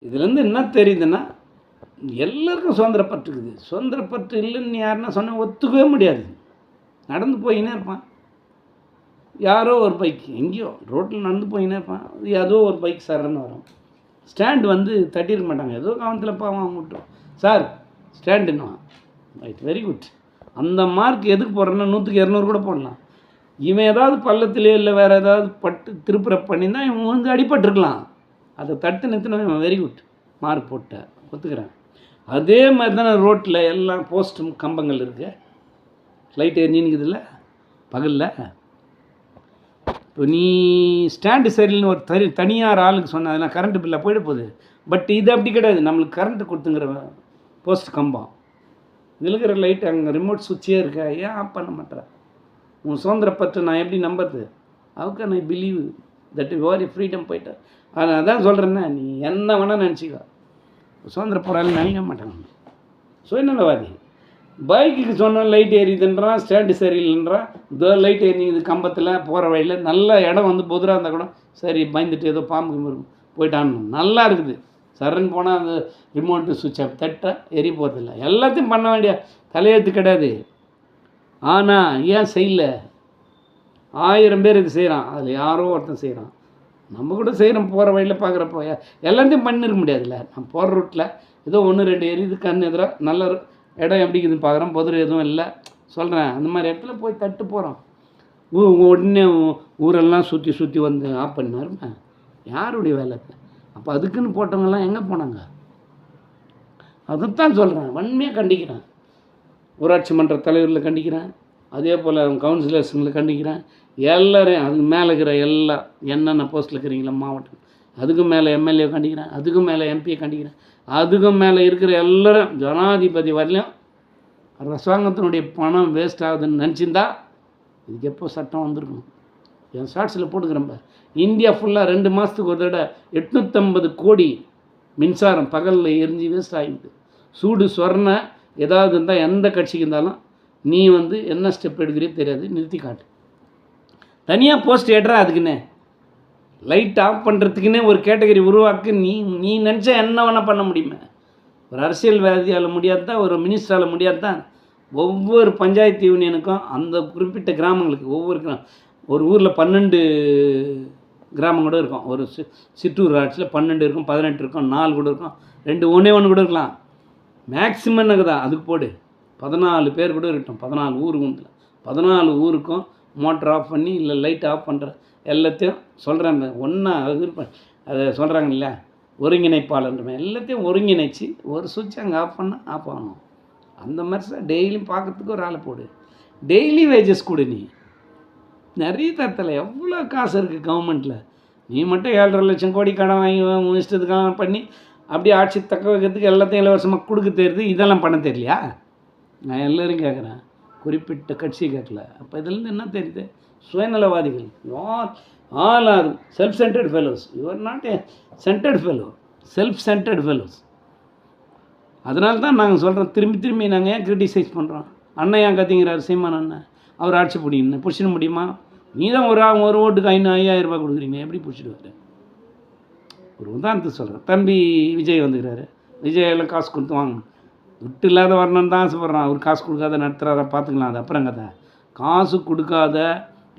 இதுலேருந்து என்ன தெரியுதுன்னா, எல்லாருக்கும் சுதந்திரப்பற்று இருக்குது. சுதந்திரப்பற்று இல்லைன்னு யாருன்னா சொன்னால் ஒத்துக்கவே முடியாது. நடந்து போயின்னே இருப்பான். யாரோ ஒரு பைக் எங்கேயோ ரோட்டில் நடந்து போயின்னே இருப்பான். ஏதோ ஒரு பைக் சரன்னு வரும். ஸ்டாண்டு வந்து தட்டியிருக்க மாட்டாங்க. ஏதோ கவனத்தில் பாவம் அவங்க விட்டுரும். சார் ஸ்டாண்டுன்னுவான். Right, very good. அந்த மார்க் எதுக்கு போடுறேன்னா 100க்கு 200 கூட போடலாம். இவன் ஏதாவது பள்ளத்திலே இல்லை வேறு ஏதாவது பட்டு திருப்புற பண்ணியிருந்தா இவன் வந்து அடிபட்டுருக்கலாம். அதை தட்டு நிறுத்தினா இவன் வெரி குட் மார்க் போட்டேன், ஒத்துக்கிறேன். அதே மாதிரி தானே ரோட்டில் எல்லாம் போஸ்ட்டும் கம்பங்கள் இருக்குது. லைட் எரிஞ்சின்னுக்குதுல்ல பகலில். இப்போ நீ ஸ்டாண்டு சரியில்லைன்னு ஒரு தனியார் ஆளுக்கு சொன்னதுன்னா கரண்ட்டு பில்லை போயிட போகுது. பட் இது அப்படி கிடையாது. நம்மளுக்கு கரண்ட்டு கொடுத்துங்கிற போஸ்ட் கம்பம் இதில் இருக்கிற லைட் அங்கே ரிமோட் சுவிட்சே இருக்க, ஏன் ஆஃப் பண்ண மாட்டேற? உன் சுதந்திரப்பற்று நான் எப்படி நம்புறது? How can I believe that you are freedom போயிட்ட. நான் அதான் சொல்கிறேன்னா, நீ என்ன வேணால் நினச்சிக்கோ, சுதந்திர போராளி நினைக்க மாட்டாங்க. சுயநலவாதி. பைக்குக்கு சொன்னால் லைட் எரியுதுன்றான், ஸ்டாண்டு சரியில்லைன்றான். இதோ லைட் எரியுது கம்பத்தில் போகிற வழியில். நல்ல இடம் வந்து பொதுராக இருந்தால் கூட சரி பயந்துட்டு ஏதோ பாம்பு போயிட்டான்னு நல்லா இருக்குது. சரன்னு போனால் அந்த ரிமோட்டு சுவிட்சை தட்ட எரி போகிறதில்ல. எல்லாத்தையும் பண்ண வேண்டிய தலையெழுத்து கிடையாது. ஆனால் ஏன் செய்யல? 1000 பேர் இது செய்கிறான், அதில் யாரோ ஒருத்தன் செய்கிறான். நம்ம கூட செய்கிறோம் போகிற வழியில் பார்க்குறப்போ. எல்லாத்தையும் பண்ணிருக்க முடியாதுல்ல. நான் போகிற ரூட்டில் ஏதோ 1-2 எரியுது கண் எதிராக நல்ல இடம் எப்படி இருக்குதுன்னு பார்க்குறோம், பொதுரு எதுவும் இல்லை சொல்கிறேன். அந்த மாதிரி இடத்துல போய் தட்டு போகிறோம். உடனே ஊரெல்லாம் சுற்றி சுற்றி வந்து ஆஃப் பண்ணாருமா, யாருடைய வேலை? அப்போ அதுக்குன்னு போட்டவங்கெல்லாம் எங்கே போனாங்க? அதைத்தான் சொல்கிறேன், வன்மையாக கண்டிக்கிறேன். ஊராட்சி மன்ற தலைவர்களை கண்டிக்கிறேன், அதே போல் கவுன்சிலர்ஸுங்களை கண்டிக்கிறேன். எல்லோரையும் அதுக்கு மேலே இருக்கிற எல்லாம் என்னென்ன போஸ்ட்டில் இருக்கிறீங்களா மாவட்டம், அதுக்கும் மேலே எம்எல்ஏ கண்டிக்கிறேன், அதுக்கும் மேலே எம்பியை கண்டிக்கிறேன், அதுக்கும் மேலே இருக்கிற எல்லோரும் ஜனாதிபதி வரலையும் அரசாங்கத்தினுடைய பணம் வேஸ்ட் ஆகுதுன்னு நினச்சிருந்தா இதுக்கு எப்போ சட்டம் வந்திருக்கணும். என் ஷார்ட்ஸில் போட்டுக்கிறேன் பார். இந்தியா ஃபுல்லாக 2 மாதத்துக்கு ஒரு தடவை 850 கோடி மின்சாரம் பகலில் எரிஞ்சு வேஸ்ட் ஆகிடுது. சூடு சொரண ஏதாவது இருந்தால் எந்த கட்சிக்கு இருந்தாலும் நீ வந்து என்ன ஸ்டெப் எடுக்கிறே தெரியாது, நிறுத்தி காட்டு. தனியாக போஸ்ட் ஏற்றா அதுக்குன்னே லைட் ஆஃப் பண்ணுறதுக்குன்னே ஒரு கேட்டகரி உருவாக்கு. நீ நினச்சா என்ன வேணால் பண்ண முடியுமே. ஒரு அரசியல்வாதியால் முடியாது தான், ஒரு மினிஸ்டரால் முடியாது தான். ஒவ்வொரு பஞ்சாயத்து யூனியனுக்கும் அந்த குறிப்பிட்ட கிராமங்களுக்கு ஒரு ஊரில் 12 கிராமம் கூட இருக்கும். ஒரு சிற்றூர் ஆட்சியில் 12 இருக்கும், 18 இருக்கும், 4 கூட இருக்கும், 2 1 கூட இருக்கலாம். மேக்ஸிமம் தான் அதுக்கு போடு 14 பேர் கூட இருக்கட்டும். 14 ஊர் உண்டு. 14 ஊருக்கும் மோட்டர் ஆஃப் பண்ணி இல்லை லைட் ஆஃப் பண்ணுற எல்லாத்தையும் சொல்கிறாங்க. ஒன்றா அதை சொல்கிறாங்க இல்லையா, ஒருங்கிணைப்பாளர்ன்ற எல்லாத்தையும் ஒருங்கிணைச்சி ஒரு சுவிட்ச் அங்கே ஆஃப் பண்ணால் ஆஃப் ஆகணும். அந்த மாதிரி சார் டெய்லியும் பார்க்குறதுக்கு ஒரு ஆளை போடு. டெய்லி வேஜஸ் கொடு. நீ நிறைய தரத்தில் எவ்வளோ காசு இருக்குது கவர்மெண்ட்டில். நீ மட்டும் 7.5 லட்சம் கோடி கடன் வாங்கி இஷ்டத்துக்காக பண்ணி அப்படியே ஆட்சி தக்க வைக்கிறதுக்கு எல்லாத்தையும் இலவசமாக கொடுக்க தெரியுது. இதெல்லாம் பண்ண தெரியலையா? நான் எல்லோரும் கேட்குறேன், குறிப்பிட்ட கட்சியை கேட்கல. அப்போ இதுலேருந்து என்ன தெரியுது? சுயநலவாதிகள். All are self centred fellows. You are not a centred fellow, self centred fellows. அதனால தான் நாங்கள் சொல்கிறோம், திரும்பி நாங்கள் ஏன் கிரிட்டிசைஸ் பண்ணுறோம். அண்ணன் ஏன் கத்திங்கிறார் சீமான் அண்ணன்? அவர் ஆட்சி பிடிச்சிட முடியுமா? நீ தான் ஒரு ஓட்டுக்கு 5,000 ரூபாய் கொடுக்குறீங்க, எப்படி பிடிச்சிடுவார்? ஒரு உதாரணத்துக்கு சொல்கிறேன். தம்பி விஜய் வந்துக்கிறாரு. விஜய் எல்லாம் காசு கொடுத்து வாங்கணும், விட்டு இல்லாத வரணும்னு தான் ஆசைப்பட்றான். அவர் காசு கொடுக்காத நடத்துகிறாரா பார்த்துக்கலாம், அது அப்புறம் கதை. காசு கொடுக்காத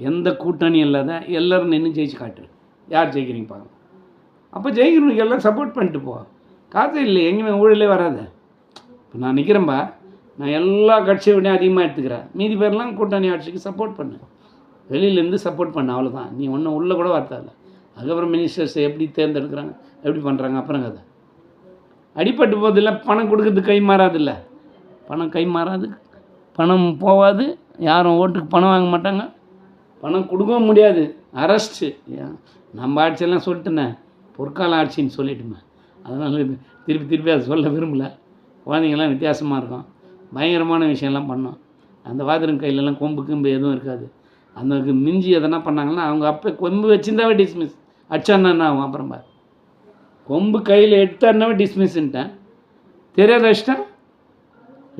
எந்த கூட்டணி இல்லாத எல்லோரும் நின்று ஜெயிச்சு காட்டு. யார் ஜெயிக்கிறீங்க பார்க்கலாம். அப்போ ஜெயிக்கிறவங்களுக்கு எல்லாம் சப்போர்ட் பண்ணிட்டு போ. காசு இல்லை எங்கேயுமே ஊழலே வராது. இப்போ நான் நிற்கிறேன்பா, நான் எல்லா கட்சியை விட அதிகமாக எடுத்துக்கிறேன். மீதி பேர்லாம் கூட்டணி ஆட்சிக்கு சப்போர்ட் பண்ணு, வெளியிலேருந்து சப்போர்ட் பண்ணு, அவ்வளோதான். நீ ஒன்றும் உள்ளே கூட வரத்தால. அதுக்கப்புறம் மினிஸ்டர்ஸை எப்படி தேர்ந்தெடுக்கிறாங்க, எப்படி பண்ணுறாங்க, அப்புறம் கதை. அடிப்பட்டு போதில்லை, பணம் கொடுக்கறதுக்கு கை மாறாதில்ல. பணம் கை மாறாது, பணம் போகாது, யாரும் ஓட்டுக்கு பணம் வாங்க மாட்டாங்க, பணம் கொடுக்கவும் முடியாது. அரெஸ்ட்டு. நம்ம ஆட்சியெல்லாம் சொல்லிட்டுனே பொற்கால ஆட்சின்னு சொல்லிட்டுமே. அதனால் திருப்பி அதை சொல்ல விரும்பலை. குழந்தைங்கள்லாம் வித்தியாசமாக இருக்கும், பயங்கரமான விஷயம்லாம் பண்ணோம். அந்த வாதிரம் கையிலலாம் கொம்பு கிம்பு எதுவும் இருக்காது. அந்த மிஞ்சி எதனா பண்ணாங்கன்னா அவங்க அப்போ கொம்பு வச்சுருந்தாவே டிஸ்மிஸ், அச்சான்னா ஆகும். அப்புறம் பாரு, கொம்பு கையில் எடுத்தாருனாவே டிஸ்மிஸ்ன்ட்டேன். தெரியாத வச்சிட்டேன்,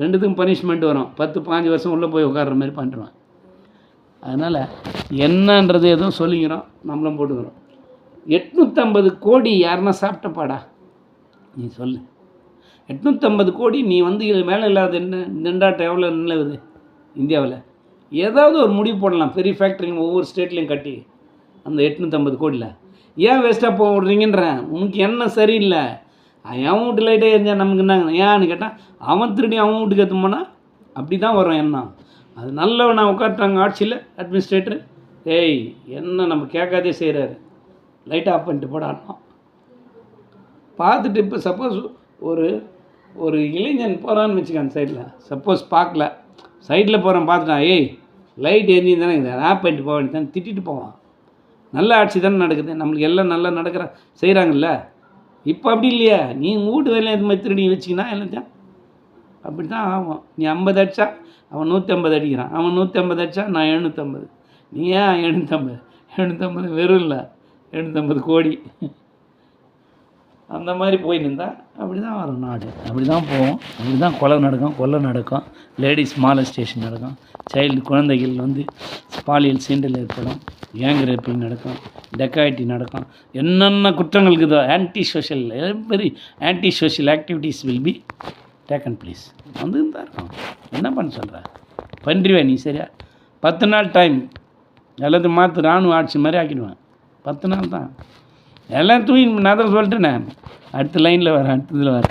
2த்துக்கும் பனிஷ்மெண்ட் வரும். 10-15 வருஷம் உள்ளே போய் உட்கார்ற மாதிரி பண்ணுறோம். அதனால் என்னன்றது எதுவும் சொல்லிக்கிறோம், நம்மளும் போட்டுக்கிறோம். 850 கோடி யாருன்னா சாப்பிட்டப்பாடா? நீ சொல்லு. 850 கோடி நீ வந்து இது மேலே இல்லாத என்ன திண்டாட்டம் எவ்வளோ நிலவுது இந்தியாவில்? ஏதாவது ஒரு முடிவு போடலாம், பெரிய ஃபேக்ட்ரிங்க ஒவ்வொரு ஸ்டேட்லேயும் கட்டி அந்த 850 கோடியில். ஏன் வேஸ்ட்டாக போடுறீங்கன்றேன். உனக்கு என்ன சரியில்லை. என் வீட்டு லைட்டே எரிஞ்சால் நமக்கு என்னங்க ஏன்னு கேட்டால் அவன் திருடி அவன் வீட்டுக்கு எடுத்து போனால் அப்படி தான் வரும் எண்ணம். அது நல்லவன் உட்காந்துட்டாங்க ஆட்சியில் அட்மினிஸ்ட்ரேட்டர். ஏய் என்ன நம்ம கேட்காதே செய்கிறாரு, லைட்டை ஆஃப் பண்ணிட்டு போடாட்டோம். பார்த்துட்டு இப்போ சப்போஸ் ஒரு இளைஞன் போகிறான்னு வச்சுக்க அந்த சைடில், சப்போஸ் பார்க்கல சைடில் போகிறேன் பார்த்துட்டான், ஏய் லைட் எரிஞ்சு தானே இருக்குது ஆஃப் பண்ணிட்டு போக வேண்டியதானே திட்டிட்டு போவான். நல்ல ஆட்சி தானே நடக்குது, நம்மளுக்கு எல்லாம் நல்லா நடக்கிற செய்கிறாங்கல்ல. இப்போ அப்படி இல்லையா, நீ வீட்டு வேலையை இது மாதிரி திருடி வச்சிங்கன்னா எல்லாத்தையும் அப்படி தான் ஆகும். நீ 50 அடித்தா அவன் 150 அடிக்கிறான், அவன் 150 அடித்தா நான் 750. நீ ஏன் 750 வெறும் இல்லை 750 கோடி அந்த மாதிரி போய் நின்றா அப்படி தான் வரும் நாடு. அப்படி தான் போவோம், அப்படி தான் கொலை நடக்கும், லேடிஸ் மாலஸ்டேஷன் நடக்கும், குழந்தைகள் வந்து பாலியல் சீண்டல் ஏற்படும், கேங் ரேப்பிங் நடக்கும், டெக்காய்டி நடக்கும், என்னென்ன குற்றங்கள் இருக்குதோ anti social activities will be taken please வந்து தான் இருக்கும். என்ன பண்ண சொல்கிற பண்ணுறிவே நீ சரியா? 10 நாள் டைம் எல்லாத்தையும் மாற்று, ராணுவ ஆட்சி மாதிரி ஆக்கிடுவேன். 10 நாள் தான் எல்லாம் தூக்கி நான் தான் சொல்லிட்டேனே. அடுத்த லைனில் வரேன், அடுத்ததில் வரேன்.